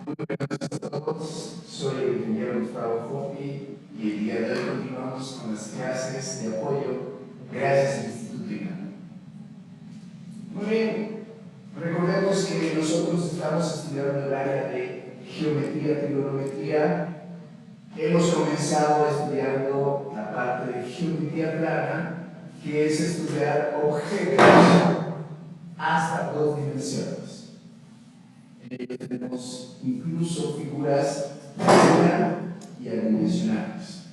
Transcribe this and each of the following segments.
Buenas a todos, soy el ingeniero Gustavo Fopi y el día de hoy continuamos con las clases de apoyo gracias al Instituto INA. Muy bien, recordemos que nosotros estamos estudiando el área de geometría, trigonometría. Hemos comenzado estudiando la parte de geometría plana, que es estudiar objetos hasta 2 dimensiones. Tenemos incluso figuras y adimensionales.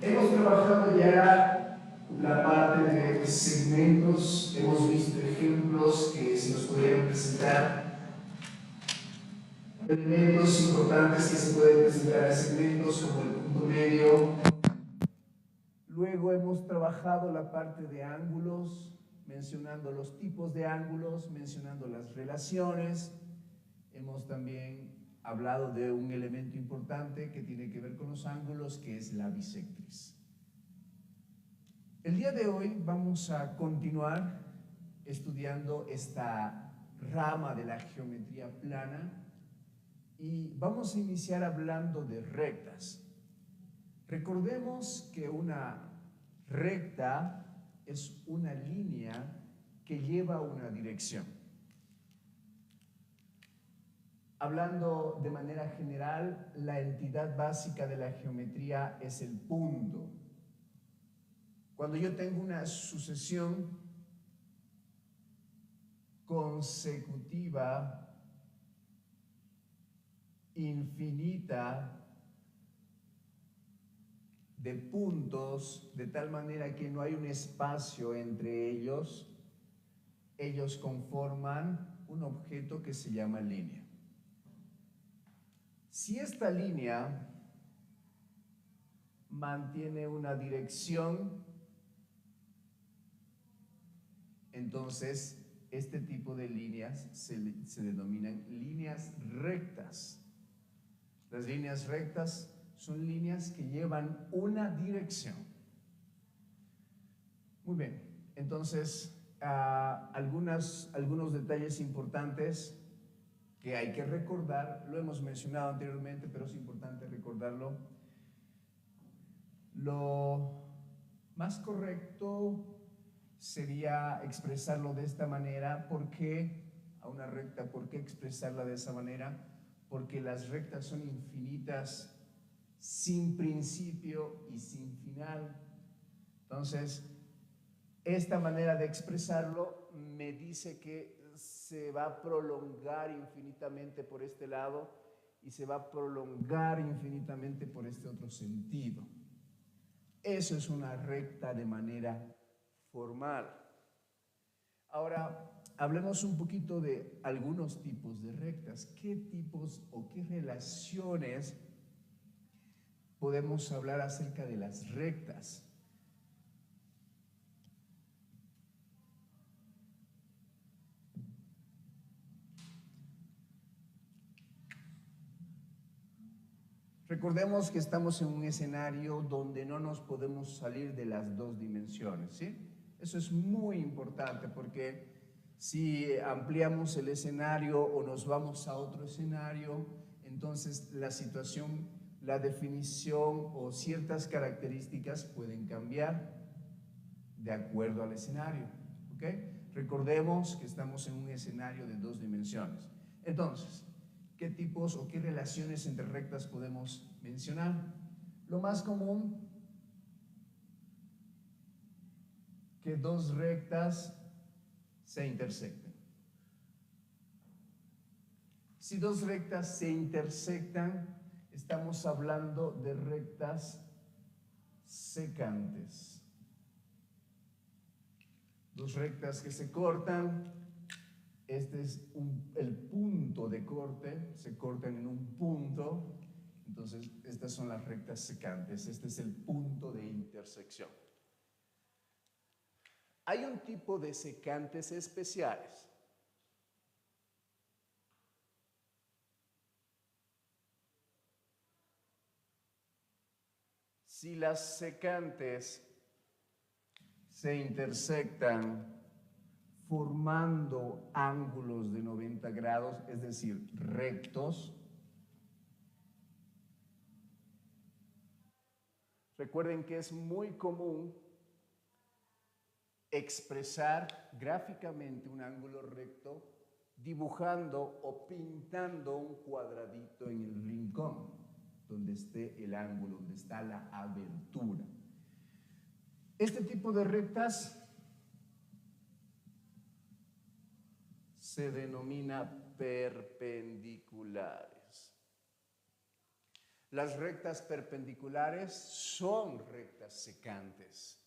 Hemos trabajado ya la parte de segmentos, hemos visto ejemplos que se nos pudieron presentar, elementos importantes que se pueden presentar en segmentos como el punto medio. Luego hemos trabajado la parte de ángulos, mencionando los tipos de ángulos, mencionando las relaciones. Hemos también hablado de un elemento importante que tiene que ver con los ángulos, que es la bisectriz. El día de hoy vamos a continuar estudiando esta rama de la geometría plana y vamos a iniciar hablando de rectas. Recordemos que una recta es una línea que lleva una dirección. Hablando de manera general, la entidad básica de la geometría es el punto. Cuando yo tengo una sucesión consecutiva infinita de puntos, de tal manera que no hay un espacio entre ellos, ellos conforman un objeto que se llama línea. Si esta línea mantiene una dirección, entonces este tipo de líneas se denominan líneas rectas. Las líneas rectas son líneas que llevan una dirección. Muy bien, entonces algunos detalles importantes que hay que recordar, lo hemos mencionado anteriormente, pero es importante recordarlo. Lo más correcto sería expresarlo de esta manera. ¿Por qué a una recta? ¿Por qué expresarla de esa manera? Porque las rectas son infinitas, sin principio y sin final. Entonces, esta manera de expresarlo me dice que se va a prolongar infinitamente por este lado y se va a prolongar infinitamente por este otro sentido. Eso es una recta de manera formal. Ahora, hablemos un poquito de algunos tipos de rectas. ¿Qué tipos o qué relaciones podemos hablar acerca de las rectas? Recordemos que estamos en un escenario donde no nos podemos salir de las 2 dimensiones, ¿sí? Eso es muy importante porque si ampliamos el escenario o nos vamos a otro escenario, entonces la situación, la definición o ciertas características pueden cambiar de acuerdo al escenario, ¿ok? Recordemos que estamos en un escenario de 2 dimensiones. Entonces, ¿qué tipos o qué relaciones entre rectas podemos mencionar? Lo más común, que dos rectas se intersecten. Si dos rectas se intersectan, estamos hablando de rectas secantes. Dos rectas que se cortan. Este es el punto de corte, se cortan en un punto, entonces estas son las rectas secantes, este es el punto de intersección. Hay un tipo de secantes especiales. Si las secantes se intersectan formando ángulos de 90 grados, es decir, rectos. Recuerden que es muy común expresar gráficamente un ángulo recto dibujando o pintando un cuadradito en el rincón, donde esté el ángulo, donde está la abertura. Este tipo de rectas se denomina perpendiculares. Las rectas perpendiculares son rectas secantes,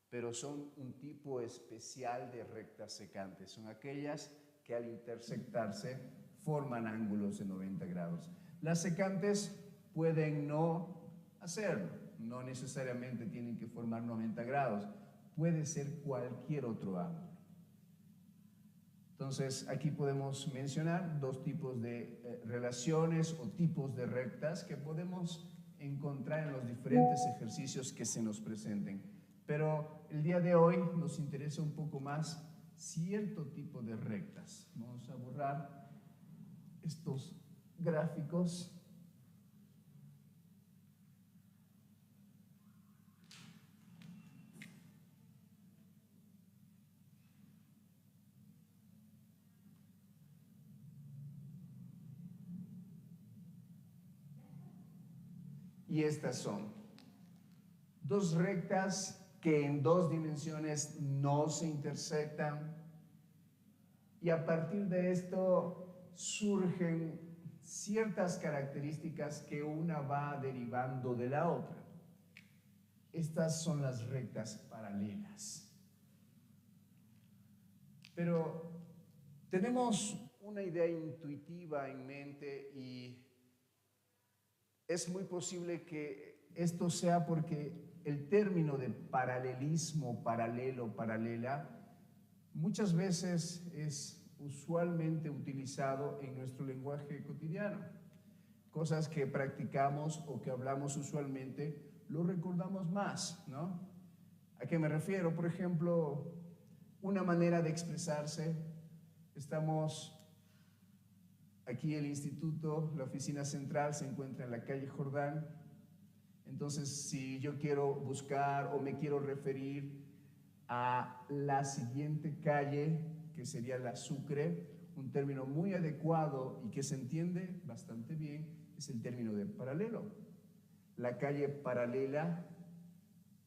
pero son un tipo especial de rectas secantes. Son aquellas que al intersectarse forman ángulos de 90 grados. Las secantes pueden no hacerlo, no necesariamente tienen que formar 90 grados, puede ser cualquier otro ángulo. Entonces, aquí podemos mencionar dos tipos de relaciones o tipos de rectas que podemos encontrar en los diferentes ejercicios que se nos presenten. Pero el día de hoy nos interesa un poco más cierto tipo de rectas. Vamos a borrar estos gráficos. Y estas son dos rectas que en dos dimensiones no se intersectan, y a partir de esto surgen ciertas características que una va derivando de la otra. Estas son las rectas paralelas. Pero tenemos una idea intuitiva en mente y es muy posible que esto sea porque el término de paralelismo, paralelo, paralela, muchas veces es usualmente utilizado en nuestro lenguaje cotidiano. Cosas que practicamos o que hablamos usualmente, lo recordamos más, ¿no? ¿A qué me refiero? Por ejemplo, una manera de expresarse, estamos aquí el instituto, la oficina central se encuentra en la calle Jordán. Entonces, si yo quiero buscar o me quiero referir a la siguiente calle, que sería la Sucre, un término muy adecuado y que se entiende bastante bien, es el término de paralelo. La calle paralela,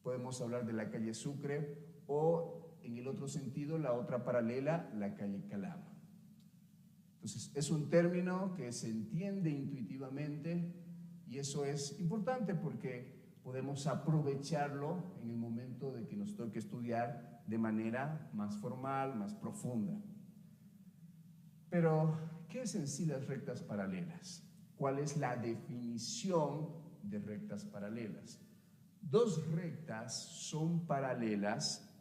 podemos hablar de la calle Sucre, o en el otro sentido, la otra paralela, la calle Calama. Entonces, es un término que se entiende intuitivamente y eso es importante porque podemos aprovecharlo en el momento de que nos toque estudiar de manera más formal, más profunda. Pero, ¿qué es en sí las rectas paralelas? ¿Cuál es la definición de rectas paralelas? Dos rectas son paralelas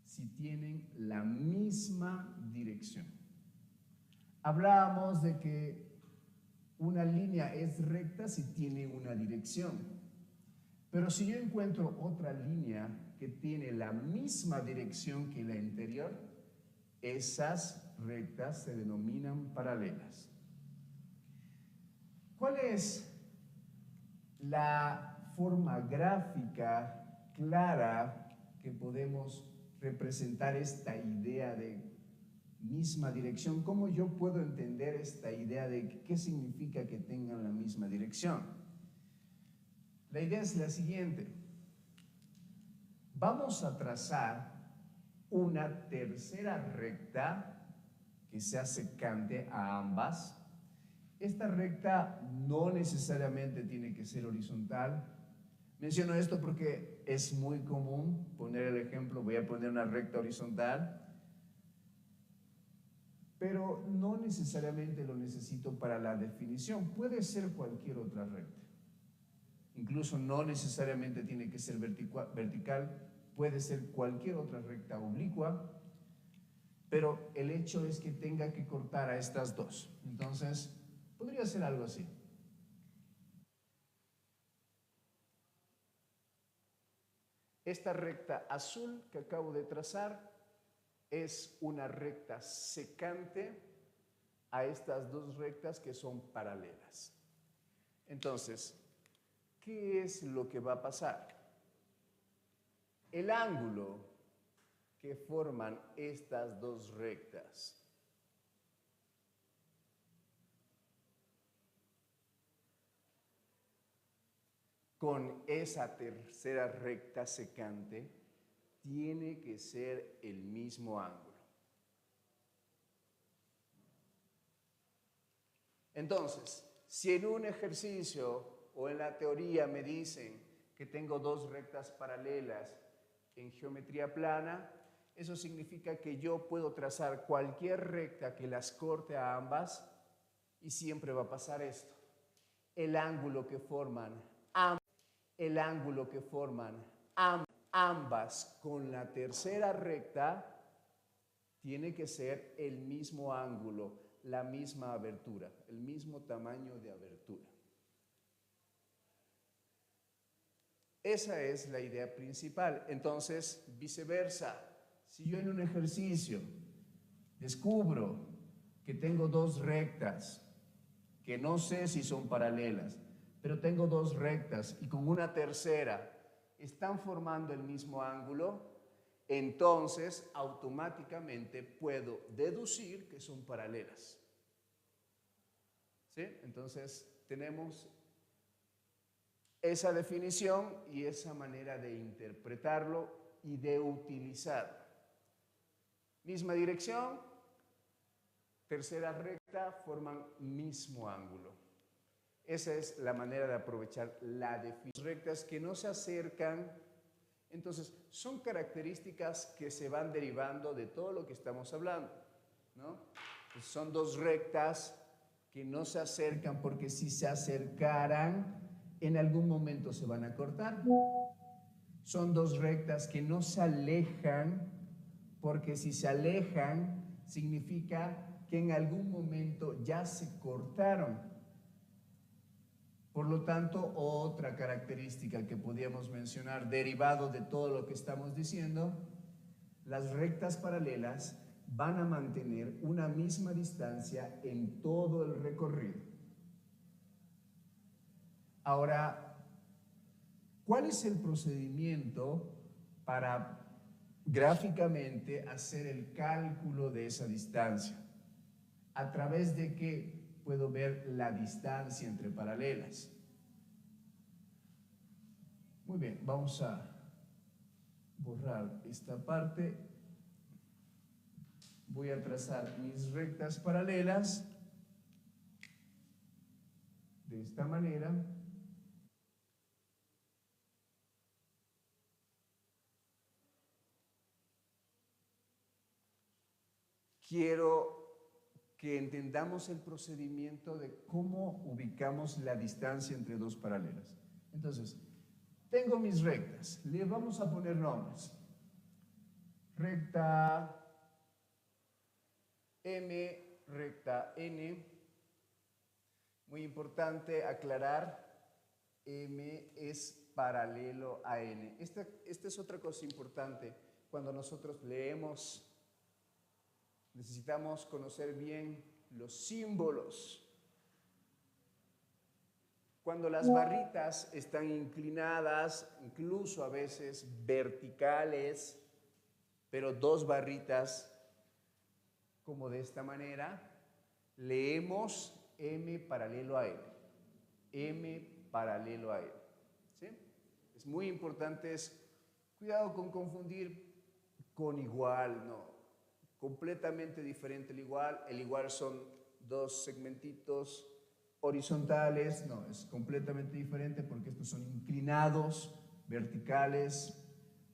si tienen la misma dirección. Hablábamos de que una línea es recta si tiene una dirección. Pero si yo encuentro otra línea que tiene la misma dirección que la anterior, esas rectas se denominan paralelas. ¿Cuál es la forma gráfica clara que podemos representar esta idea de misma dirección? ¿Cómo yo puedo entender esta idea de qué significa que tengan la misma dirección? La idea es la siguiente. Vamos a trazar una tercera recta que sea secante a ambas. Esta recta no necesariamente tiene que ser horizontal. Menciono esto porque es muy común poner el ejemplo, voy a poner una recta horizontal, pero no necesariamente lo necesito para la definición. Puede ser cualquier otra recta. Incluso no necesariamente tiene que ser vertical, puede ser cualquier otra recta oblicua, pero el hecho es que tenga que cortar a estas dos. Entonces, podría ser algo así. Esta recta azul que acabo de trazar es una recta secante a estas dos rectas que son paralelas. Entonces, ¿qué es lo que va a pasar? El ángulo que forman estas dos rectas con esa tercera recta secante tiene que ser el mismo ángulo. Entonces, si en un ejercicio o en la teoría me dicen que tengo dos rectas paralelas en geometría plana, eso significa que yo puedo trazar cualquier recta que las corte a ambas y siempre va a pasar esto. El ángulo que forman ambas con la tercera recta tiene que ser el mismo ángulo, la misma abertura, el mismo tamaño de abertura. Esa es la idea principal. Entonces, viceversa, si yo en un ejercicio descubro que tengo dos rectas, que no sé si son paralelas, pero tengo dos rectas y con una tercera están formando el mismo ángulo, entonces automáticamente puedo deducir que son paralelas. ¿Sí? Entonces tenemos esa definición y esa manera de interpretarlo y de utilizarlo. Misma dirección, tercera recta, forman mismo ángulo. Esa es la manera de aprovechar la definición. Rectas que no se acercan, entonces son características que se van derivando de todo lo que estamos hablando, ¿no? Pues son dos rectas que no se acercan porque si se acercaran, en algún momento se van a cortar. Son dos rectas que no se alejan porque si se alejan, significa que en algún momento ya se cortaron. Por lo tanto, otra característica que podríamos mencionar, derivado de todo lo que estamos diciendo, las rectas paralelas van a mantener una misma distancia en todo el recorrido. Ahora, ¿cuál es el procedimiento para gráficamente hacer el cálculo de esa distancia? ¿A través de qué puedo ver la distancia entre paralelas? Muy bien, vamos a borrar esta parte. Voy a trazar mis rectas paralelas de esta manera. Quiero que entendamos el procedimiento de cómo ubicamos la distancia entre dos paralelas. Entonces, tengo mis rectas, le vamos a poner nombres. Recta M, recta N. Muy importante aclarar, M es paralelo a N. Esta es otra cosa importante. Cuando nosotros leemos, necesitamos conocer bien los símbolos. Cuando las barritas están inclinadas, incluso a veces verticales, pero dos barritas como de esta manera, leemos M paralelo a N. M paralelo a N. ¿Sí? Es muy importante, cuidado con confundir con igual, no. Completamente diferente el igual. El igual son dos segmentitos horizontales, no, es completamente diferente porque estos son inclinados, verticales,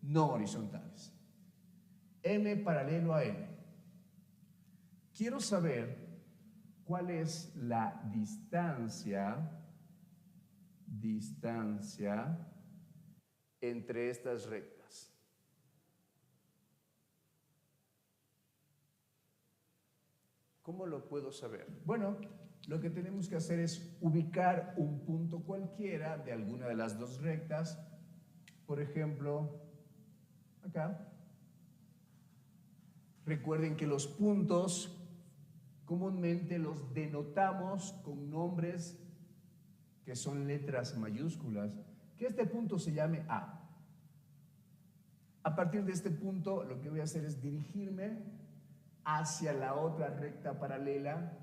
no horizontales. M paralelo a N. Quiero saber cuál es la distancia entre estas rectas. ¿Cómo lo puedo saber? Bueno, lo que tenemos que hacer es ubicar un punto cualquiera de alguna de las dos rectas. Por ejemplo, acá. Recuerden que los puntos comúnmente los denotamos con nombres que son letras mayúsculas. Que este punto se llame A. A partir de este punto, lo que voy a hacer es dirigirme hacia la otra recta paralela,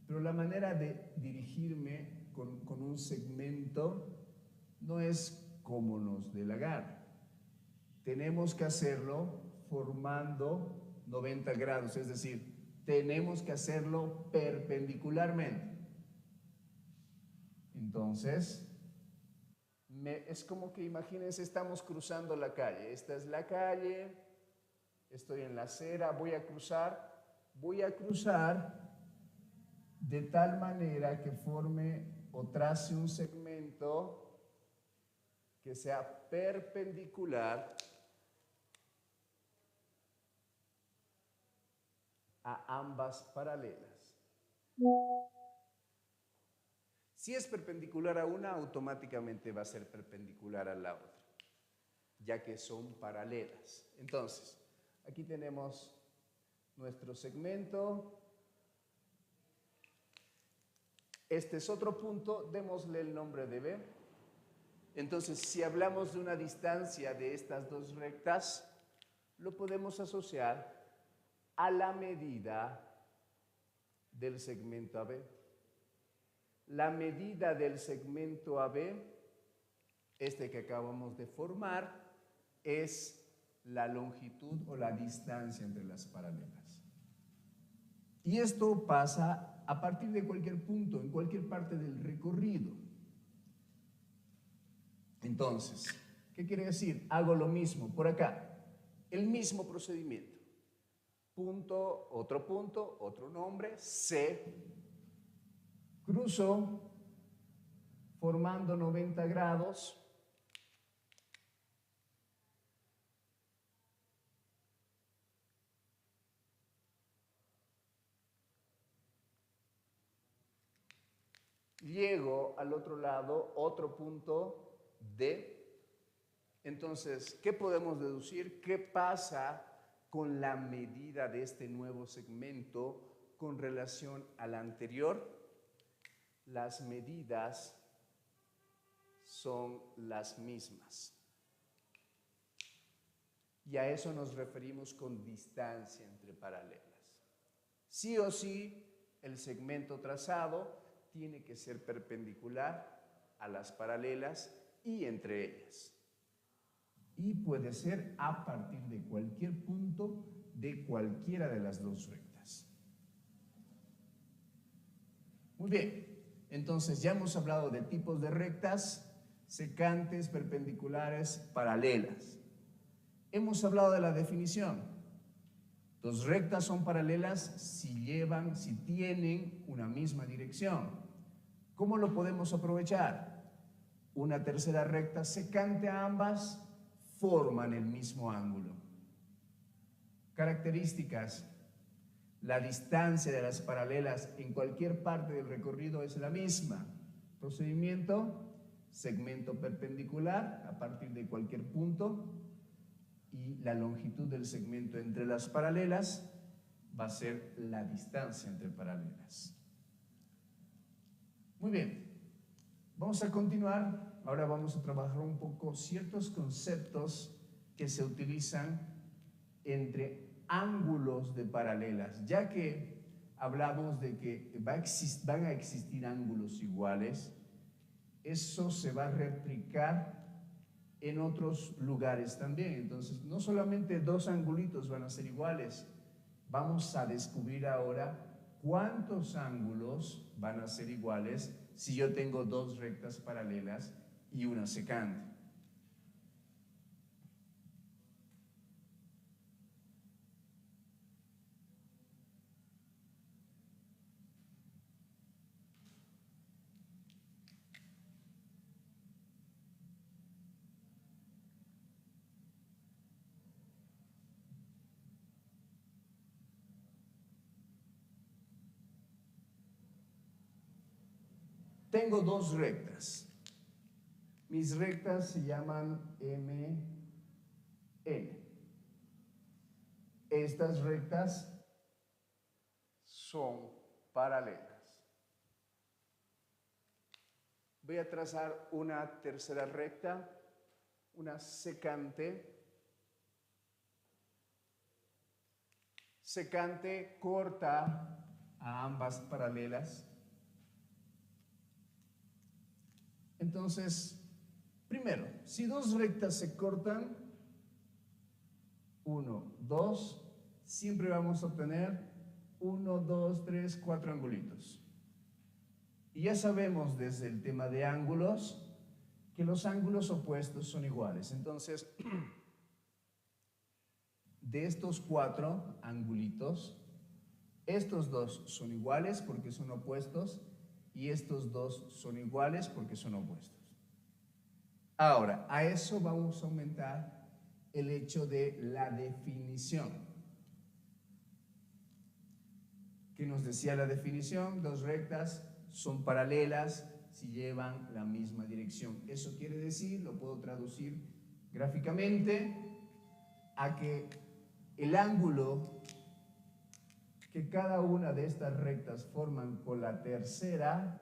pero la manera de dirigirme con un segmento no es como nos dé la gana. Tenemos que hacerlo formando 90 grados, es decir, tenemos que hacerlo perpendicularmente. Entonces, es como que imagínense, estamos cruzando la calle. Esta es la calle, estoy en la acera, voy a cruzar de tal manera que forme o trace un segmento que sea perpendicular a ambas paralelas. Si es perpendicular a una, automáticamente va a ser perpendicular a la otra, ya que son paralelas. Entonces, aquí tenemos nuestro segmento. Este es otro punto, démosle el nombre de B. Entonces, si hablamos de una distancia de estas dos rectas, lo podemos asociar a la medida del segmento AB. La medida del segmento AB, este que acabamos de formar, es la longitud o la distancia entre las paralelas. Y esto pasa a partir de cualquier punto, en cualquier parte del recorrido. Entonces, ¿qué quiere decir? Hago lo mismo por acá, el mismo procedimiento. Punto, otro nombre, C. Cruzo formando 90 grados. Llego al otro lado, otro punto D. Entonces, ¿qué podemos deducir? ¿Qué pasa con la medida de este nuevo segmento con relación al anterior? Las medidas son las mismas. Y a eso nos referimos con distancia entre paralelas. Sí o sí, el segmento trazado tiene que ser perpendicular a las paralelas y entre ellas. Y puede ser a partir de cualquier punto de cualquiera de las dos rectas. Muy bien, entonces ya hemos hablado de tipos de rectas, secantes, perpendiculares, paralelas. Hemos hablado de la definición. Dos rectas son paralelas si tienen una misma dirección. ¿Cómo lo podemos aprovechar? Una tercera recta secante a ambas forman el mismo ángulo. Características. La distancia de las paralelas en cualquier parte del recorrido es la misma. Procedimiento, segmento perpendicular a partir de cualquier punto y la longitud del segmento entre las paralelas va a ser la distancia entre paralelas. Muy bien, vamos a continuar. Ahora vamos a trabajar un poco ciertos conceptos que se utilizan entre ángulos de paralelas, ya que hablamos de que van a existir ángulos iguales. Eso se va a replicar en otros lugares también. Entonces, no solamente dos angulitos van a ser iguales, vamos a descubrir ahora cuántos ángulos van a ser iguales si yo tengo dos rectas paralelas y una secante. Tengo dos rectas. Mis rectas se llaman M, N. estas rectas son paralelas. Voy a trazar una tercera recta, una secante. Secante corta a ambas paralelas. Entonces, primero, si dos rectas se cortan, 1, 2, siempre vamos a obtener 1, 2, 3, 4 angulitos. Y ya sabemos desde el tema de ángulos que los ángulos opuestos son iguales. Entonces, de estos 4 angulitos, estos 2 son iguales porque son opuestos y estos 2 son iguales porque son opuestos. Ahora, a eso vamos a aumentar el hecho de la definición. ¿Qué nos decía la definición? Dos rectas son paralelas si llevan la misma dirección. Eso quiere decir, lo puedo traducir gráficamente, a que el ángulo que cada una de estas rectas forman con la tercera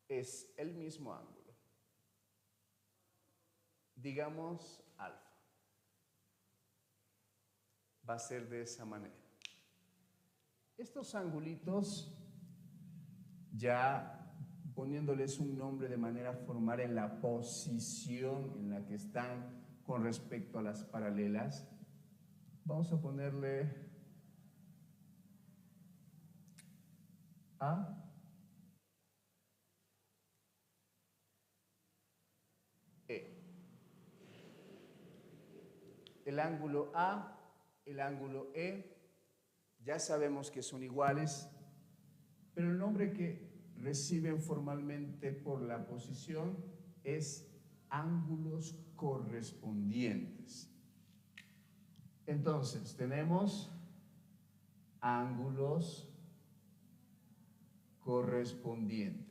es el mismo ángulo. Digamos alfa. Va a ser de esa manera. Estos angulitos, ya poniéndoles un nombre de manera formal en la posición en la que están con respecto a las paralelas, vamos a ponerle A, E. El ángulo A, el ángulo E, ya sabemos que son iguales, pero el nombre que reciben formalmente por la posición es ángulos correspondientes. Entonces, tenemos ángulos correspondientes.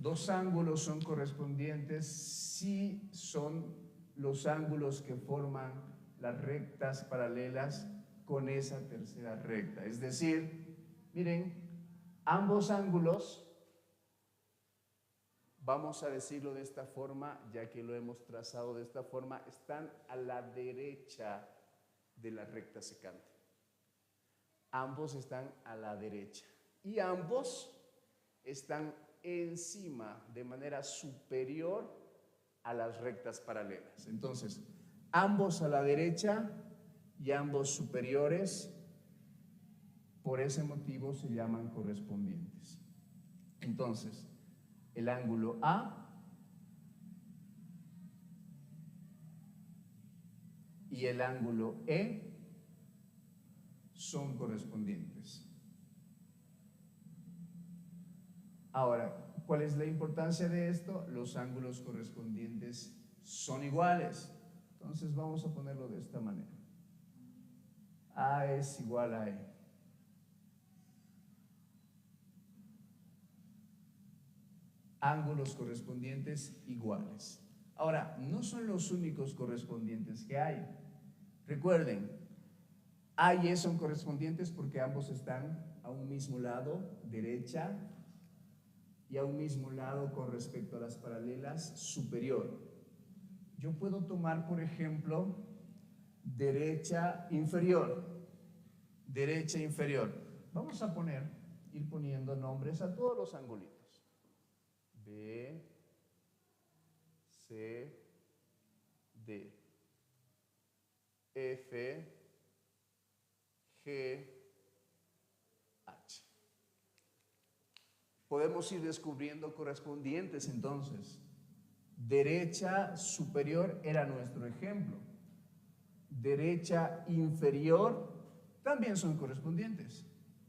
Dos ángulos son correspondientes si son los ángulos que forman las rectas paralelas con esa tercera recta. Es decir, miren, ambos ángulos, vamos a decirlo de esta forma, ya que lo hemos trazado de esta forma, están a la derecha de la recta secante. Ambos están a la derecha y ambos están encima, de manera superior a las rectas paralelas. Entonces, ambos a la derecha y ambos superiores, por ese motivo se llaman correspondientes. Entonces, el ángulo A y el ángulo E son correspondientes. Ahora, ¿cuál es la importancia de esto? Los ángulos correspondientes son iguales. Entonces vamos a ponerlo de esta manera. A es igual a E. Ángulos correspondientes iguales. Ahora, no son los únicos correspondientes que hay. Recuerden, A y E son correspondientes porque ambos están a un mismo lado, derecha, y a un mismo lado con respecto a las paralelas, superior. Yo puedo tomar, por ejemplo, derecha inferior. Derecha inferior. Vamos a ir poniendo nombres a todos los angulitos. B, C, D, F, G, H. Podemos ir descubriendo correspondientes entonces. Derecha superior era nuestro ejemplo. Derecha inferior también son correspondientes.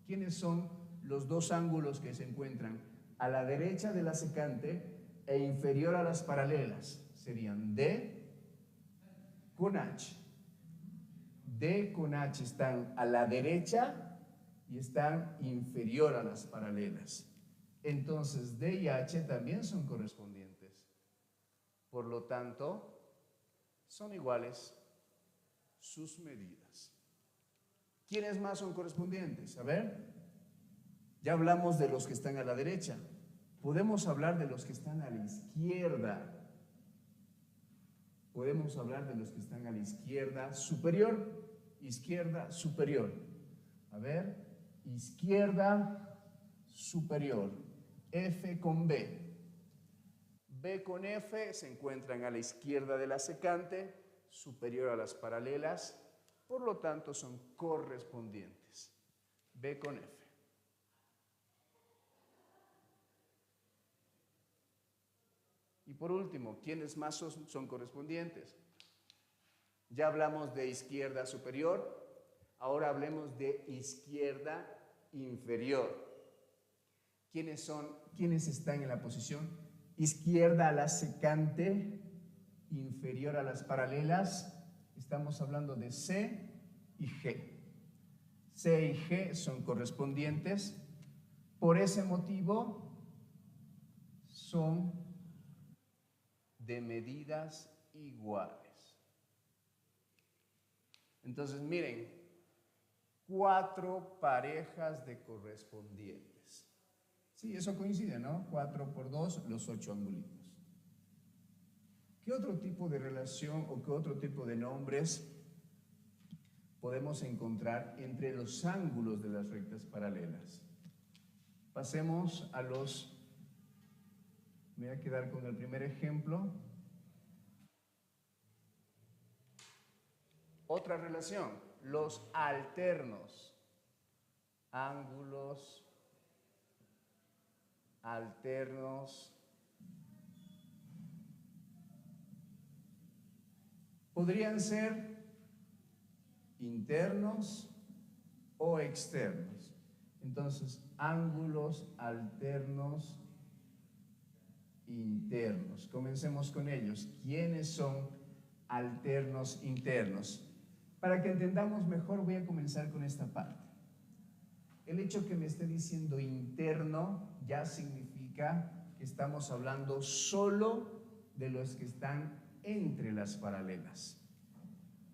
¿Quiénes son los dos ángulos que se encuentran a la derecha de la secante e inferior a las paralelas? Serían D con H. D con H están a la derecha y están inferior a las paralelas. Entonces D y H también son correspondientes. Por lo tanto, son iguales sus medidas. ¿Quiénes más son correspondientes? A ver, ya hablamos de los que están a la derecha. Podemos hablar de los que están a la izquierda. Podemos hablar de los que están a la izquierda superior, izquierda superior. A ver, izquierda superior. F con B. B con F se encuentran a la izquierda de la secante, superior a las paralelas, por lo tanto son correspondientes. B con F. Y por último, ¿quiénes más son correspondientes? Ya hablamos de izquierda superior, ahora hablemos de izquierda inferior. ¿Quiénes están en la posición? Izquierda a la secante, inferior a las paralelas. Estamos hablando de C y G. C y G son correspondientes. Por ese motivo, son de medidas iguales. Entonces, miren, 4 parejas de correspondientes. Sí, eso coincide, ¿no? 4 por 2, los 8 angulitos. ¿Qué otro tipo de relación o qué otro tipo de nombres podemos encontrar entre los ángulos de las rectas paralelas? Pasemos a los... Me voy a quedar con el primer ejemplo. Otra relación, los alternos. Ángulos alternos. Podrían ser internos o externos. Entonces, ángulos alternos internos. Comencemos con ellos. ¿Quiénes son alternos internos? Para que entendamos mejor, voy a comenzar con esta parte. El hecho que me esté diciendo interno ya significa que estamos hablando solo de los que están entre las paralelas.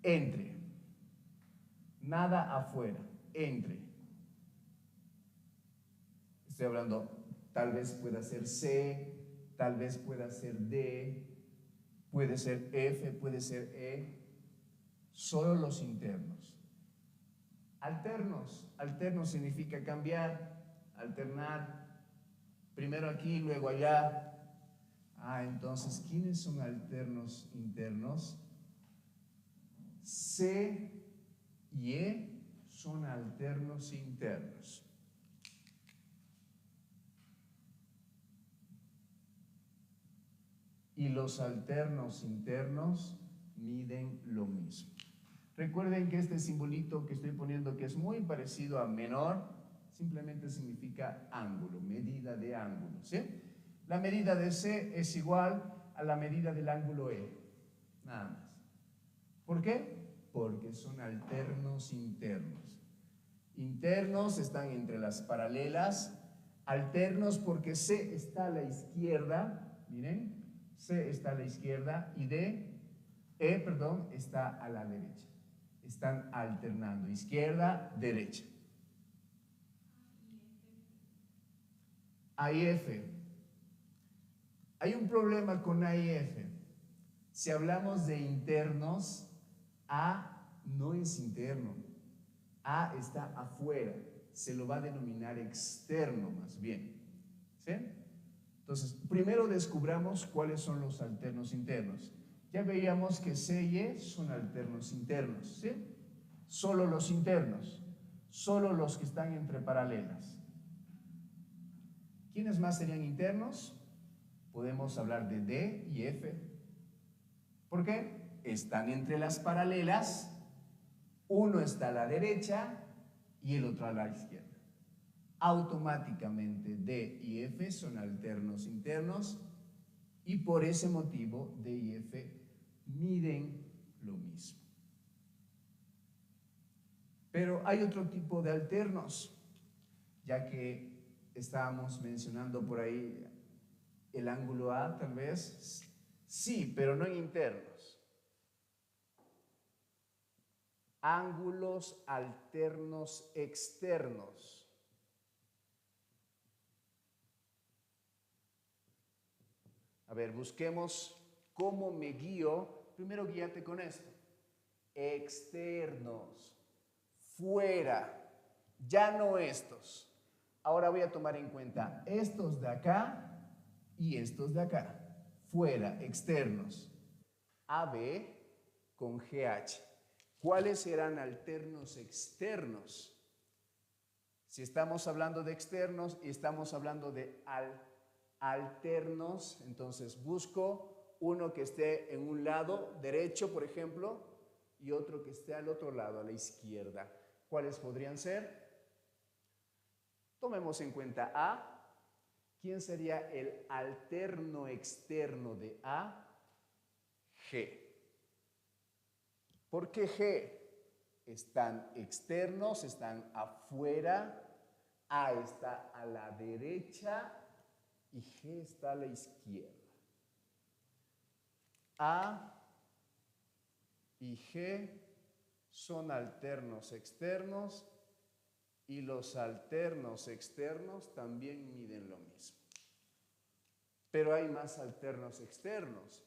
Entre. Nada afuera. Entre. Estoy hablando, tal vez pueda ser C, tal vez pueda ser D, puede ser F, puede ser E, solo los internos. Alternos, alternos significa cambiar, alternar, primero aquí, luego allá. Entonces, ¿quiénes son alternos internos? C y E son alternos internos. Y los alternos internos miden lo mismo. Recuerden que este simbolito que estoy poniendo, que es muy parecido a menor, simplemente significa ángulo, medida de ángulo, ¿sí? La medida de C es igual a la medida del ángulo E, nada más. ¿Por qué? Porque son alternos internos. Internos están entre las paralelas, alternos porque C está a la izquierda, miren, C está a la izquierda y E está a la derecha. Están alternando, izquierda, derecha. A y F. Hay un problema con A y F. Si hablamos de internos, A no es interno. A está afuera. Se lo va a denominar externo más bien. ¿Sí? Entonces, primero descubramos cuáles son los alternos internos. Ya veíamos que C y E son alternos internos, ¿sí? Solo los internos, solo los que están entre paralelas. ¿Quiénes más serían internos? Podemos hablar de D y F. ¿Por qué? Están entre las paralelas, uno está a la derecha y el otro a la izquierda. Automáticamente D y F son alternos internos y por ese motivo D y F miden lo mismo. Pero hay otro tipo de alternos. ya que estábamos mencionando por ahí el ángulo A, tal vez. Sí, pero no en internos. Ángulos alternos externos. A ver, busquemos cómo me guío. Primero guíate con esto. Externos. Fuera. Ya no estos. Ahora voy a tomar en cuenta estos de acá y estos de acá. Fuera, externos. AB con GH. ¿Cuáles serán alternos externos? Si estamos hablando de externos y estamos hablando de alternos, entonces busco uno que esté en un lado derecho, por ejemplo, y otro que esté al otro lado, a la izquierda. ¿Cuáles podrían ser? Tomemos en cuenta A. ¿Quién sería el alterno externo de A? G. ¿Por qué G? Están externos, están afuera. A está a la derecha y G está a la izquierda. A y G son alternos externos y los alternos externos también miden lo mismo. Pero hay más alternos externos.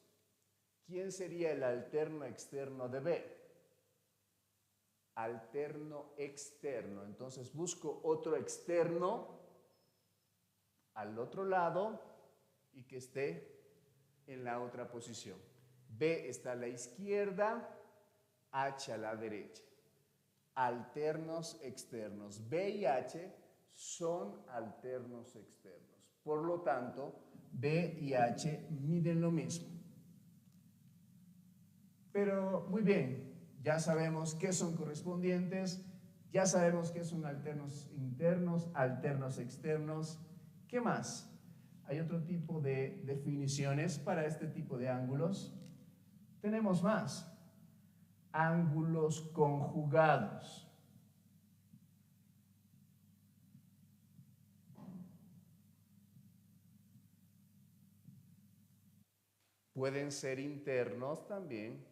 ¿Quién sería el alterno externo de B? Alterno externo. Entonces busco otro externo al otro lado y que esté en la otra posición. B está a la izquierda, H a la derecha. Alternos externos. B y H son alternos externos. Por lo tanto, B y H miden lo mismo. Pero muy bien, ya sabemos qué son correspondientes, ya sabemos qué son alternos internos, alternos externos. ¿Qué más? Hay otro tipo de definiciones para este tipo de ángulos. Tenemos más. Ángulos conjugados. Pueden ser internos también.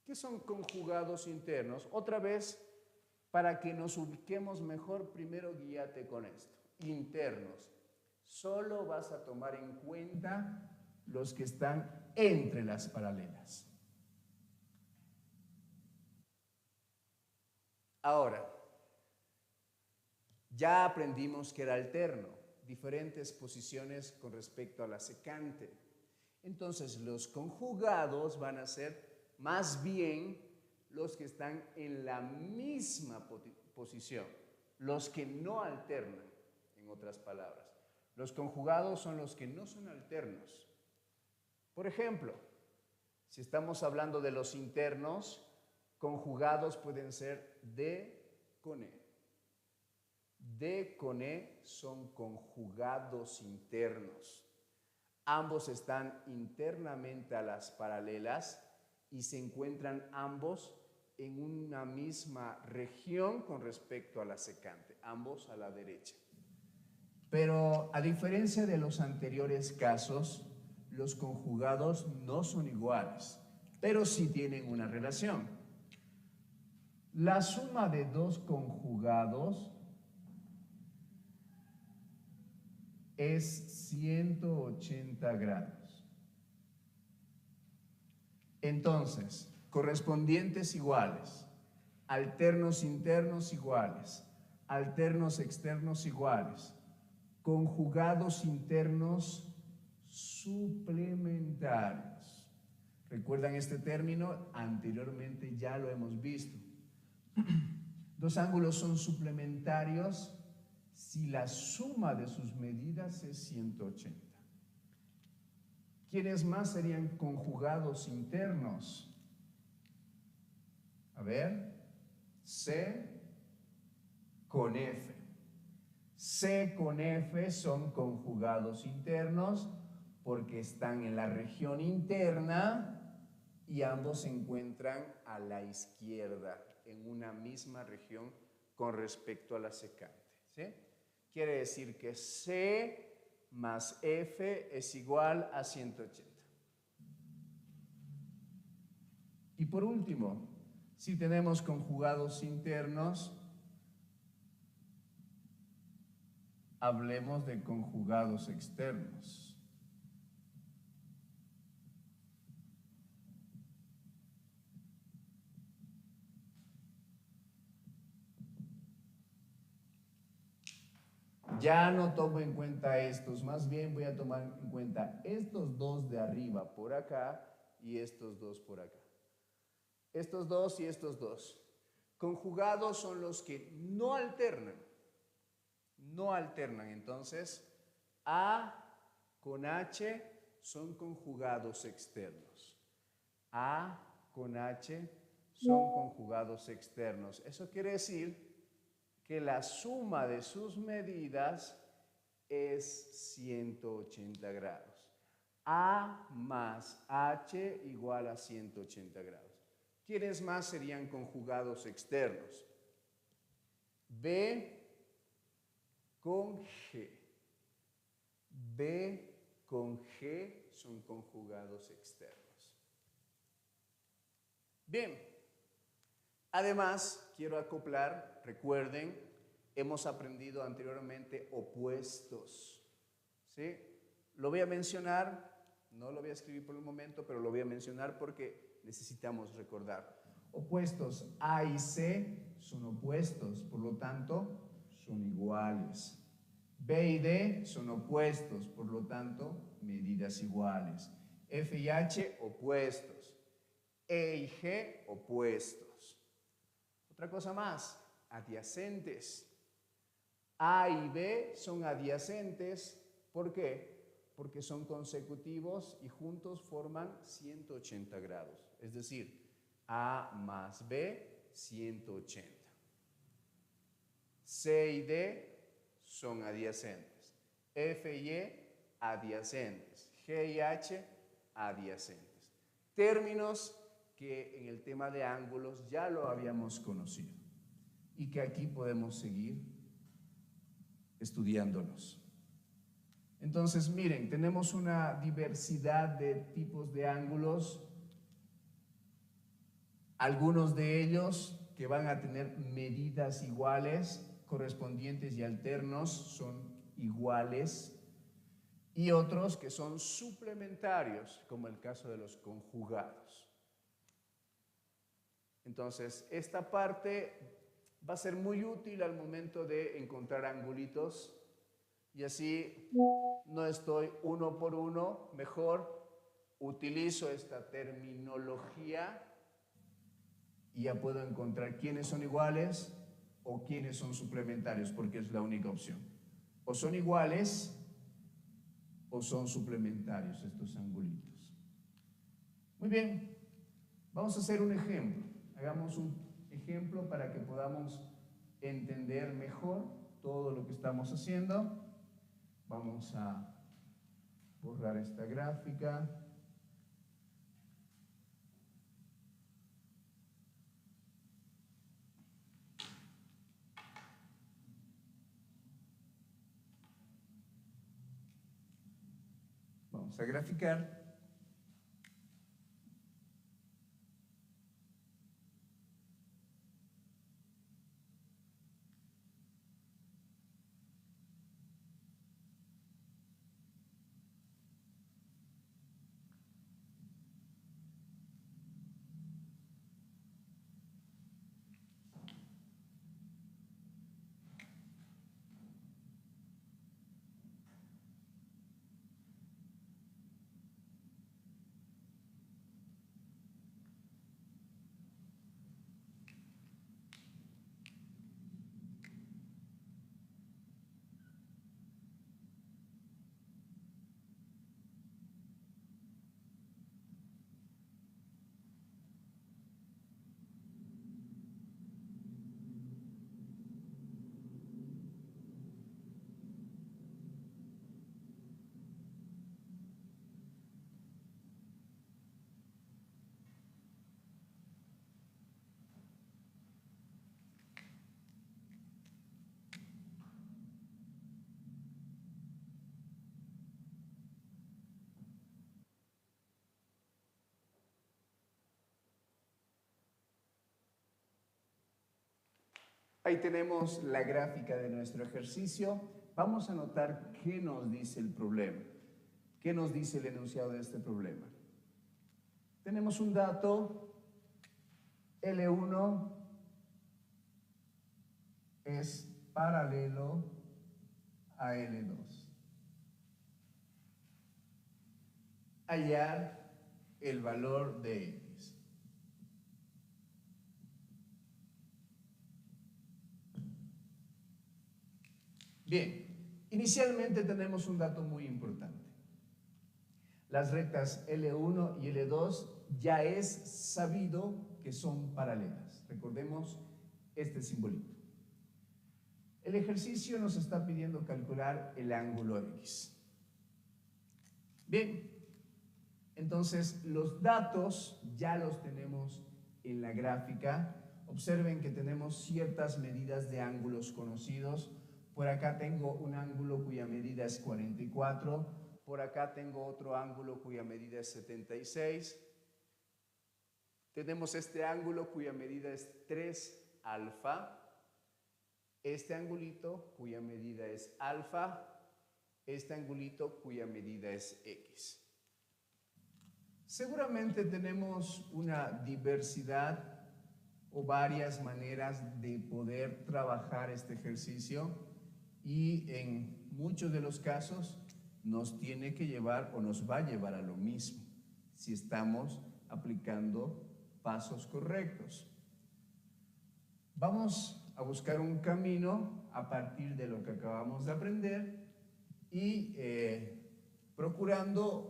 ¿Qué son conjugados internos? Otra vez, para que nos ubiquemos mejor, primero guíate con esto. Internos. Solo vas a tomar en cuenta los que están entre las paralelas. Ahora, ya aprendimos que era alterno, diferentes posiciones con respecto a la secante. Entonces, los conjugados van a ser más bien los que están en la misma posición, los que no alternan, en otras palabras. Los conjugados son los que no son alternos. Por ejemplo, si estamos hablando de los internos, conjugados pueden ser D con E. D con E son conjugados internos. Ambos están internamente a las paralelas y se encuentran ambos en una misma región con respecto a la secante, ambos a la derecha. Pero a diferencia de los anteriores casos, los conjugados no son iguales, pero sí tienen una relación. La suma de dos conjugados es 180 grados. Entonces, correspondientes iguales, alternos internos iguales, alternos externos iguales, conjugados internos suplementarios. ¿Recuerdan este término? Anteriormente ya lo hemos visto. Dos ángulos son suplementarios si la suma de sus medidas es 180. ¿Quiénes más serían conjugados internos? A ver, C con F. C con F son conjugados internos porque están en la región interna y ambos se encuentran a la izquierda en una misma región con respecto a la secante, ¿sí? Quiere decir que C más F es igual a 180. Y por último, si tenemos conjugados internos, hablemos de conjugados externos. Ya no tomo en cuenta estos, más bien voy a tomar en cuenta estos dos de arriba por acá y estos dos por acá. Estos dos y estos dos. Conjugados son los que no alternan. No alternan. Entonces, A con H son conjugados externos. A con H son conjugados externos. Eso quiere decir que la suma de sus medidas es 180 grados. A más H igual a 180 grados. ¿Quiénes más serían conjugados externos? B con G. B con G son conjugados externos. Bien. Además, quiero acoplar, recuerden, hemos aprendido anteriormente opuestos, ¿sí? Lo voy a mencionar, no lo voy a escribir por el momento, pero lo voy a mencionar porque necesitamos recordar. Opuestos A y C son opuestos, por lo tanto, son iguales. B y D son opuestos, por lo tanto, medidas iguales. F y H, opuestos. E y G, opuestos. Otra cosa más, adyacentes. A y B son adyacentes, ¿por qué? Porque son consecutivos y juntos forman 180 grados. Es decir, A más B, 180. C y D son adyacentes. F y E, adyacentes. G y H, adyacentes. Términos que en el tema de ángulos ya lo habíamos conocido y que aquí podemos seguir estudiándolos. Entonces, miren, tenemos una diversidad de tipos de ángulos, algunos de ellos que van a tener medidas iguales, correspondientes y alternos son iguales, y otros que son suplementarios, como el caso de los conjugados. Entonces, esta parte va a ser muy útil al momento de encontrar angulitos y así no estoy uno por uno, mejor utilizo esta terminología y ya puedo encontrar quiénes son iguales o quiénes son suplementarios, porque es la única opción. O son iguales o son suplementarios estos angulitos. Muy bien, vamos a hacer un ejemplo. Hagamos un ejemplo para que podamos entender mejor todo lo que estamos haciendo. Vamos a borrar esta gráfica. Vamos a graficar. Ahí tenemos la gráfica de nuestro ejercicio. Vamos a notar qué nos dice el problema, qué nos dice el enunciado de este problema. Tenemos un dato, L1 es paralelo a L2. Hallar el valor de X. Bien, inicialmente tenemos un dato muy importante. Las rectas L1 y L2 ya es sabido que son paralelas. Recordemos este simbolito. El ejercicio nos está pidiendo calcular el ángulo X. Bien, entonces los datos ya los tenemos en la gráfica. Observen que tenemos ciertas medidas de ángulos conocidos. Por acá tengo un ángulo cuya medida es 44. Por acá tengo otro ángulo cuya medida es 76. Tenemos este ángulo cuya medida es 3 alfa. Este angulito cuya medida es alfa. Este angulito cuya medida es X. Seguramente tenemos una diversidad o varias maneras de poder trabajar este ejercicio y en muchos de los casos nos tiene que llevar o nos va a llevar a lo mismo si estamos aplicando pasos correctos. Vamos a buscar un camino a partir de lo que acabamos de aprender y procurando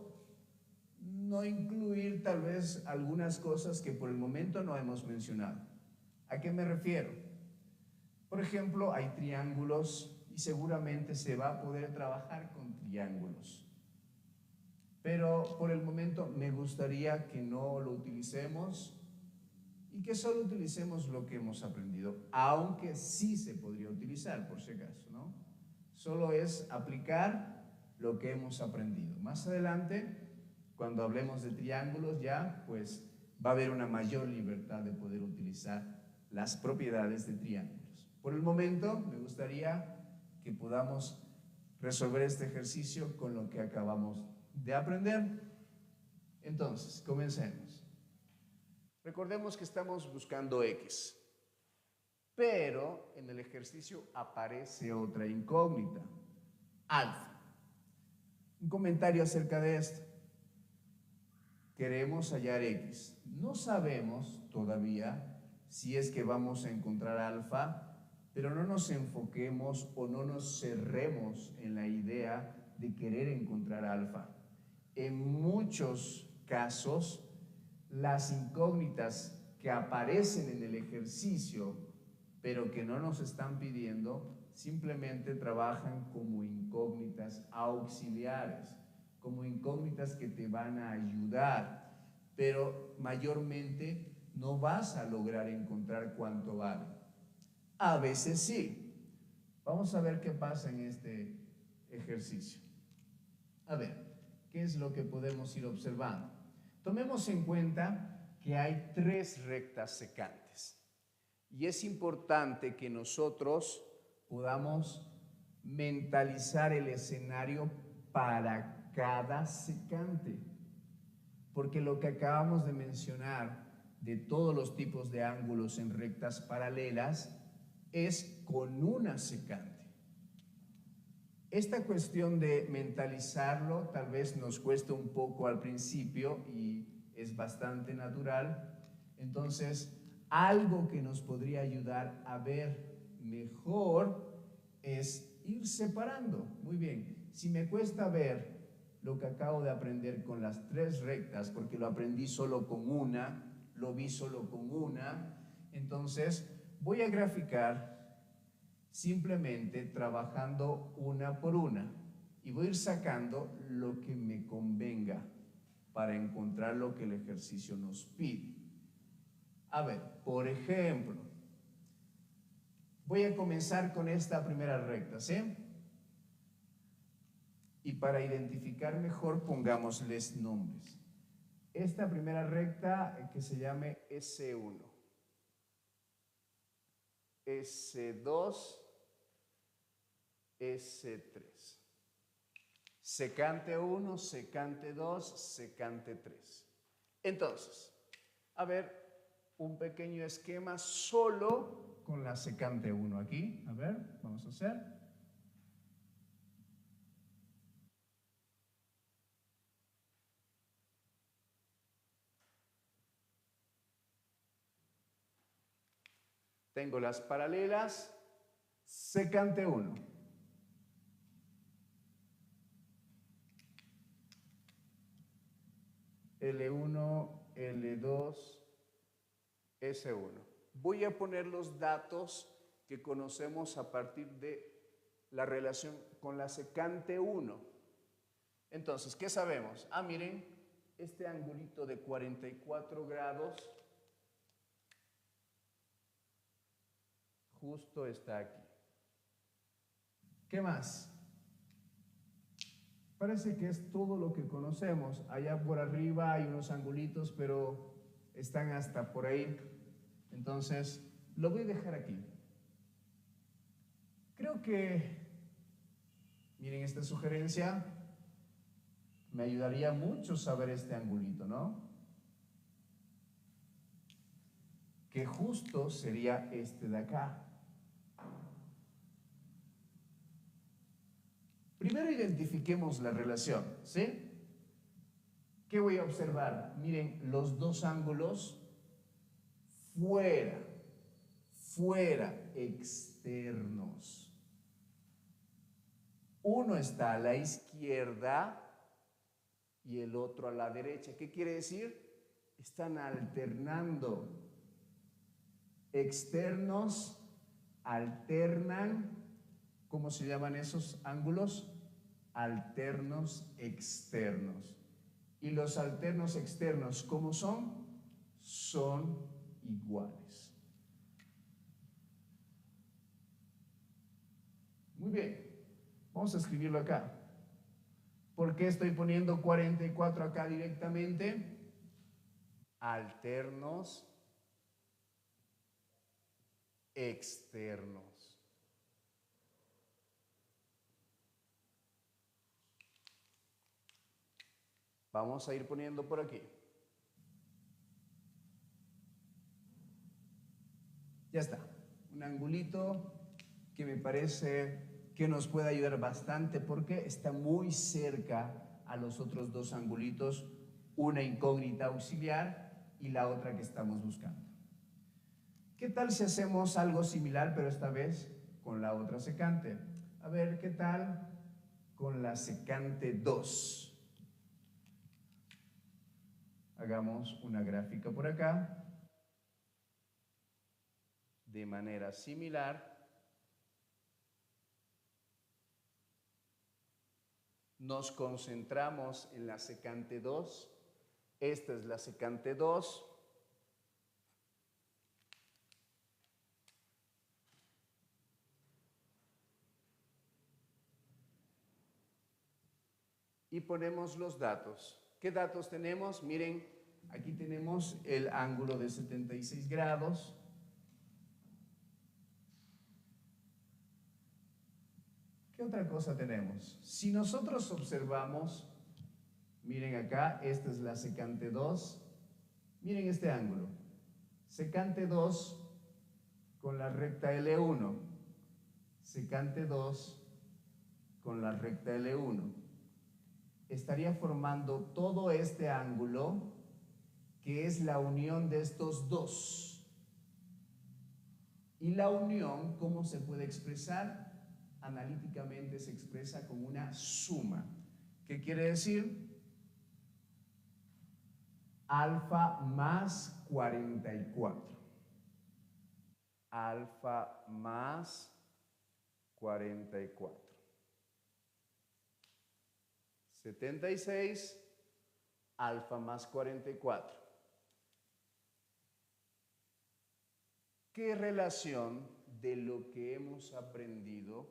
no incluir tal vez algunas cosas que por el momento no hemos mencionado. ¿A qué me refiero? Por ejemplo, hay triángulos y seguramente se va a poder trabajar con triángulos. Pero por el momento me gustaría que no lo utilicemos y que solo utilicemos lo que hemos aprendido, aunque sí se podría utilizar por si acaso, ¿no? Solo es aplicar lo que hemos aprendido. Más adelante, cuando hablemos de triángulos ya, pues va a haber una mayor libertad de poder utilizar las propiedades de triángulos. Por el momento, me gustaría que podamos resolver este ejercicio con lo que acabamos de aprender. Entonces, comencemos. Recordemos que estamos buscando X, pero en el ejercicio aparece otra incógnita, alfa. Un comentario acerca de esto. Queremos hallar X. No sabemos todavía si es que vamos a encontrar alfa, pero no nos enfoquemos o no nos cerremos en la idea de querer encontrar alfa. En muchos casos, las incógnitas que aparecen en el ejercicio, pero que no nos están pidiendo, simplemente trabajan como incógnitas auxiliares, como incógnitas que te van a ayudar, pero mayormente no vas a lograr encontrar cuánto vale. A veces sí. Vamos a ver qué pasa en este ejercicio. A ver, ¿qué es lo que podemos ir observando? Tomemos en cuenta que hay 3 rectas secantes y es importante que nosotros podamos mentalizar el escenario para cada secante, porque lo que acabamos de mencionar de todos los tipos de ángulos en rectas paralelas es con una secante. Esta cuestión de mentalizarlo tal vez nos cuesta un poco al principio y es bastante natural. Entonces, algo que nos podría ayudar a ver mejor es ir separando. Muy bien, si me cuesta ver lo que acabo de aprender con las 3 rectas, porque lo aprendí solo con una, lo vi solo con una, entonces voy a graficar simplemente trabajando una por una y voy a ir sacando lo que me convenga para encontrar lo que el ejercicio nos pide. A ver, por ejemplo, voy a comenzar con esta primera recta, ¿sí? Y para identificar mejor, pongámosles nombres. Esta primera recta que se llame S1. S2, S3. Secante 1, secante 2, secante 3. Entonces, a ver, un pequeño esquema solo con la secante 1 aquí. A ver, vamos a hacer. Tengo las paralelas, secante 1. L1, L2, S1. Voy a poner los datos que conocemos a partir de la relación con la secante 1. Entonces, ¿qué sabemos? Ah, miren, este angulito de 44 grados justo está aquí. ¿Qué más? Parece que es todo lo que conocemos. Allá por arriba hay unos angulitos, pero están hasta por ahí. Entonces, lo voy a dejar aquí. Creo que, miren esta sugerencia, me ayudaría mucho saber este angulito, ¿no? Que justo sería este de acá. Primero identifiquemos la relación, ¿sí? ¿Qué voy a observar? Miren, los dos ángulos fuera, externos. Uno está a la izquierda y el otro a la derecha. ¿Qué quiere decir? Están alternando. Externos alternan. ¿Cómo se llaman esos ángulos? Alternos externos. Y los alternos externos, ¿cómo son? Son iguales. Muy bien, vamos a escribirlo acá. ¿Por qué estoy poniendo 44 acá directamente? Alternos externos. Vamos a ir poniendo por aquí. Ya está. Un angulito que me parece que nos puede ayudar bastante porque está muy cerca a los otros dos angulitos, una incógnita auxiliar y la otra que estamos buscando. ¿Qué tal si hacemos algo similar, pero esta vez con la otra secante? A ver, ¿qué tal con la secante 2? Hagamos una gráfica por acá. De manera similar, nos concentramos en la secante 2. Esta es la secante 2. Y ponemos los datos. ¿Qué datos tenemos? Miren, aquí tenemos el ángulo de 76 grados. ¿Qué otra cosa tenemos? Si nosotros observamos, miren acá, esta es la secante 2. Miren este ángulo. Secante 2 con la recta L1. Secante 2 con la recta L1. Estaría formando todo este ángulo que es la unión de estos dos. Y la unión, ¿cómo se puede expresar? Analíticamente se expresa como una suma. ¿Qué quiere decir? Alfa más 44. Alfa más 44. 76, alfa más 44. ¿Qué relación de lo que hemos aprendido,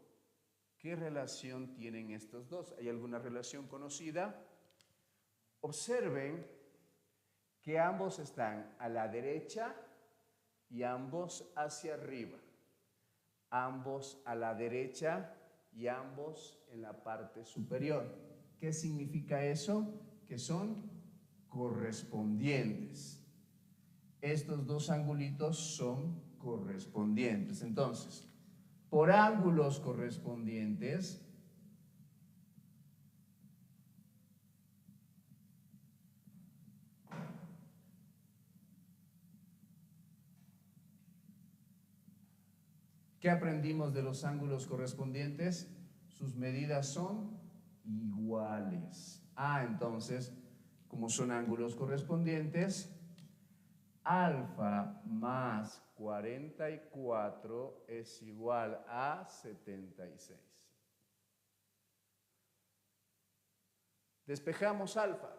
qué relación tienen estos dos? ¿Hay alguna relación conocida? Observen que ambos están a la derecha y ambos hacia arriba. ambos a la derecha y ambos en la parte superior. ¿Qué significa eso? Que son correspondientes. Estos dos angulitos son correspondientes. Entonces, por ángulos correspondientes, ¿qué aprendimos de los ángulos correspondientes? Sus medidas son iguales. Entonces, como son ángulos correspondientes, alfa más 44 es igual a 76. Despejamos alfa.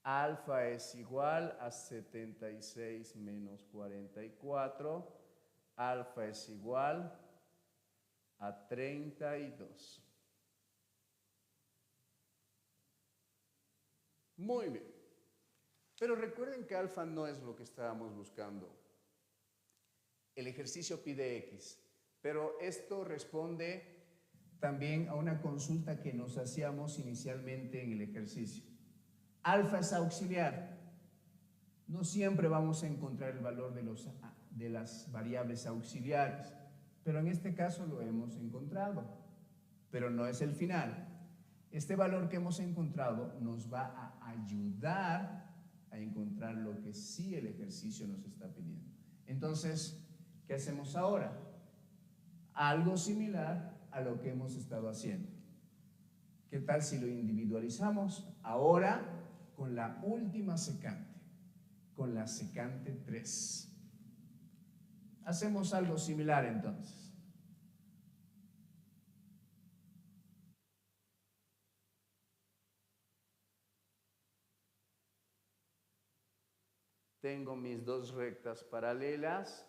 Alfa es igual a 76 menos 44. Alfa es igual a 32. Muy bien. Pero recuerden que alfa no es lo que estábamos buscando. El ejercicio pide X, pero esto responde también a una consulta que nos hacíamos inicialmente en el ejercicio. Alfa es auxiliar. No siempre vamos a encontrar el valor de las variables auxiliares, pero en este caso lo hemos encontrado, pero no es el final. Este valor que hemos encontrado nos va a ayudar a encontrar lo que sí el ejercicio nos está pidiendo. Entonces, ¿qué hacemos ahora? Algo similar a lo que hemos estado haciendo. ¿Qué tal si lo individualizamos? Ahora con la última secante, con la secante 3. Hacemos algo similar entonces. Tengo mis dos rectas paralelas.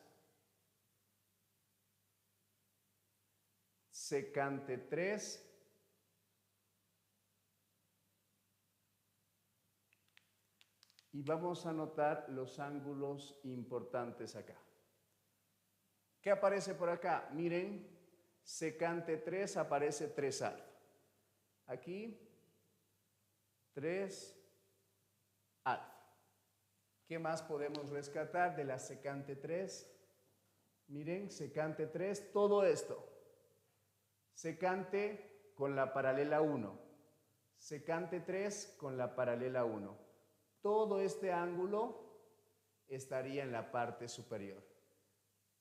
Secante 3. Y vamos a anotar los ángulos importantes acá. ¿Qué aparece por acá? Miren, secante 3 aparece 3 alfa. Aquí, 3 alfa. ¿Qué más podemos rescatar de la secante 3? Miren, secante 3, todo esto. Secante con la paralela 1. Secante 3 con la paralela 1. Todo este ángulo estaría en la parte superior.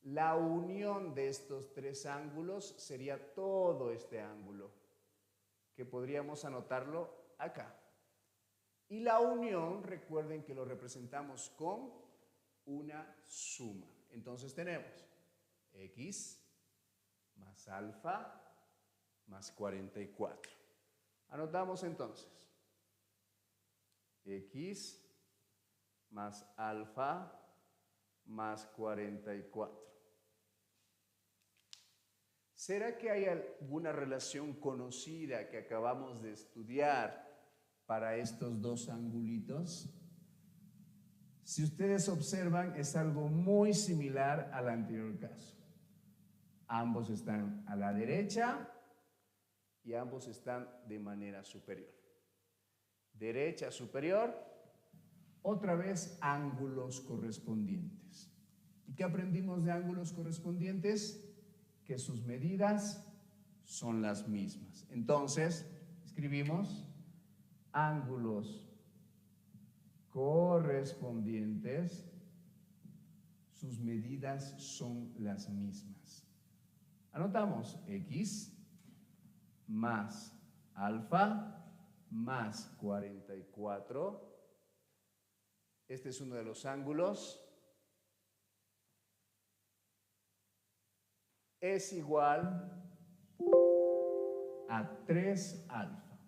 La unión de estos tres ángulos sería todo este ángulo, que podríamos anotarlo acá. Y la unión, recuerden que lo representamos con una suma. Entonces tenemos X más alfa más 44. Anotamos entonces X más alfa más 44. ¿Será que hay alguna relación conocida que acabamos de estudiar para estos dos angulitos? Si ustedes observan, es algo muy similar al anterior caso. Ambos están a la derecha y ambos están de manera superior. Derecha superior, otra vez ángulos correspondientes. ¿Y qué aprendimos de ángulos correspondientes? Que sus medidas son las mismas. Entonces, escribimos ángulos correspondientes, sus medidas son las mismas. Anotamos X más alfa más 44. Este es uno de los ángulos. Es igual a 3 alfa.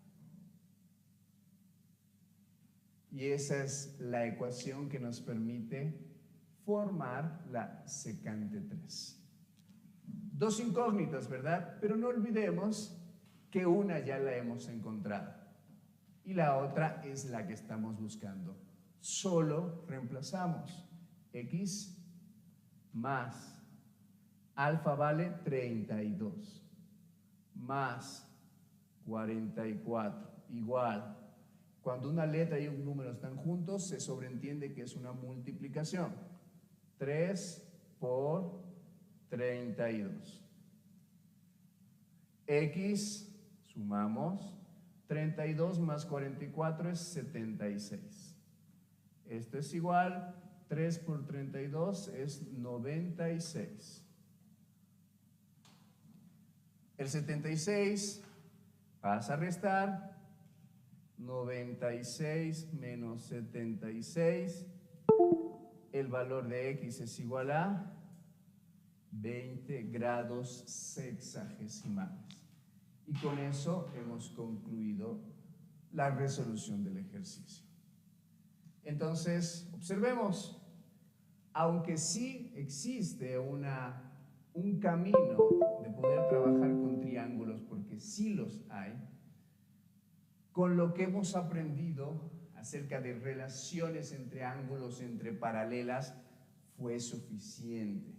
Y esa es la ecuación que nos permite formar la secante 3. Dos incógnitas, ¿verdad? Pero no olvidemos que una ya la hemos encontrado y la otra es la que estamos buscando. Solo reemplazamos X más Alfa vale 32 más 44 igual. Cuando una letra y un número están juntos, se sobreentiende que es una multiplicación. 3 por 32. X, sumamos, 32 más 44 es 76. Esto es igual, 3 por 32 es 96. El 76 pasa a restar, 96 menos 76, el valor de X es igual a 20 grados sexagesimales. Y con eso hemos concluido la resolución del ejercicio. Entonces, observemos, aunque sí existe un camino de poder trabajar con triángulos, porque sí los hay, con lo que hemos aprendido acerca de relaciones entre ángulos, entre paralelas, fue suficiente.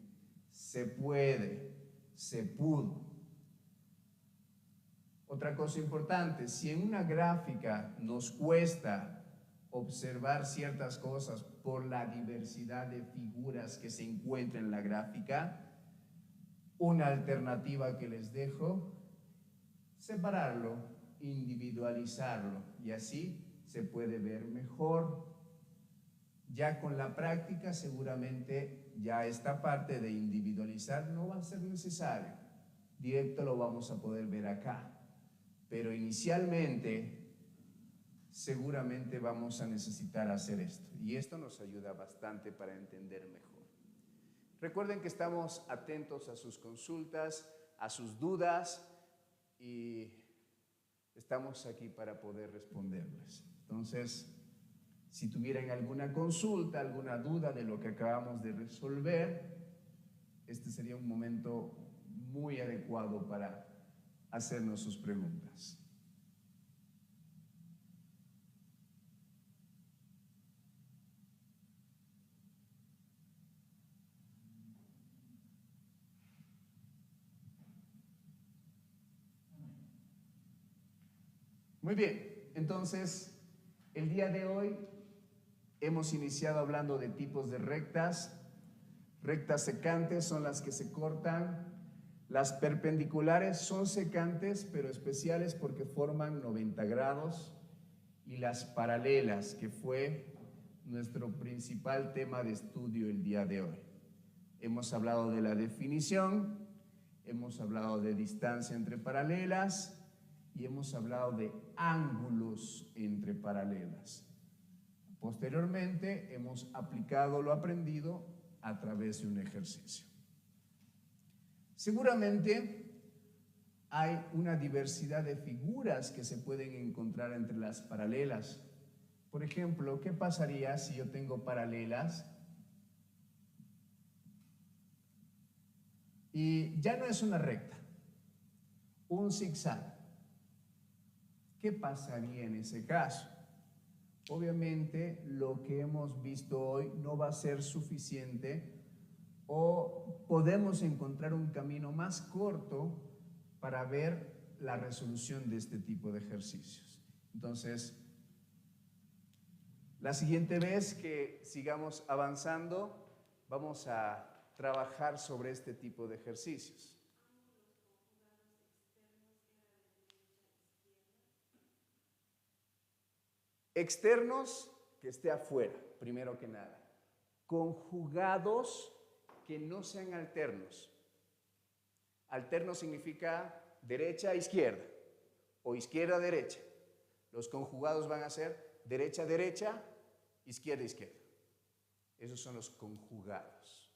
Se puede, se pudo. Otra cosa importante, si en una gráfica nos cuesta observar ciertas cosas por la diversidad de figuras que se encuentran en la gráfica, una alternativa que les dejo, separarlo, individualizarlo, y así se puede ver mejor. Ya con la práctica seguramente ya esta parte de individualizar no va a ser necesario. Directo lo vamos a poder ver acá. Pero inicialmente seguramente vamos a necesitar hacer esto. Y esto nos ayuda bastante para entender mejor. Recuerden que estamos atentos a sus consultas, a sus dudas, y estamos aquí para poder responderles. Entonces, si tuvieran alguna consulta, alguna duda de lo que acabamos de resolver, este sería un momento muy adecuado para hacernos sus preguntas. Muy bien, entonces el día de hoy hemos iniciado hablando de tipos de rectas. Rectas secantes son las que se cortan. Las perpendiculares son secantes, pero especiales porque forman 90 grados. Y las paralelas, que fue nuestro principal tema de estudio el día de hoy. Hemos hablado de la definición, hemos hablado de distancia entre paralelas y hemos hablado de ángulos entre paralelas. Posteriormente hemos aplicado lo aprendido a través de un ejercicio. Seguramente hay una diversidad de figuras que se pueden encontrar entre las paralelas. Por ejemplo, ¿qué pasaría si yo tengo paralelas y ya no es una recta, un zigzag? ¿Qué pasaría en ese caso? Obviamente, lo que hemos visto hoy no va a ser suficiente, o podemos encontrar un camino más corto para ver la resolución de este tipo de ejercicios. Entonces, la siguiente vez que sigamos avanzando, vamos a trabajar sobre este tipo de ejercicios. Externos, que esté afuera, primero que nada. Conjugados, que no sean alternos. Alterno significa derecha a izquierda o izquierda a derecha. Los conjugados van a ser derecha a derecha, izquierda a izquierda. Esos son los conjugados.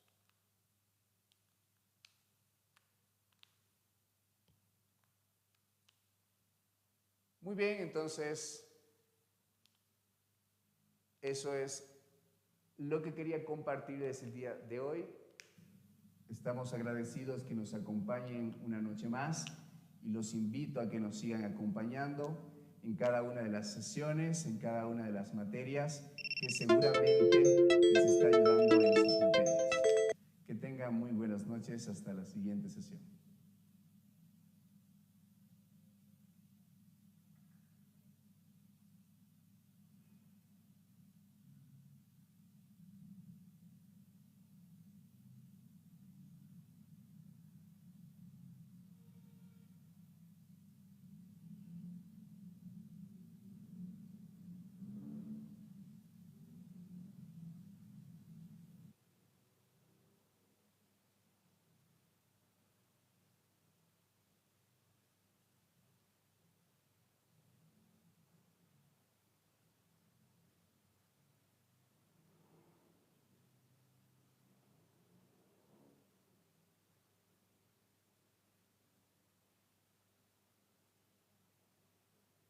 Muy bien, entonces eso es lo que quería compartirles el día de hoy. Estamos agradecidos que nos acompañen una noche más y los invito a que nos sigan acompañando en cada una de las sesiones, en cada una de las materias que seguramente les está ayudando en sus materias. Que tengan tenga muy buenas noches. Hasta la siguiente sesión.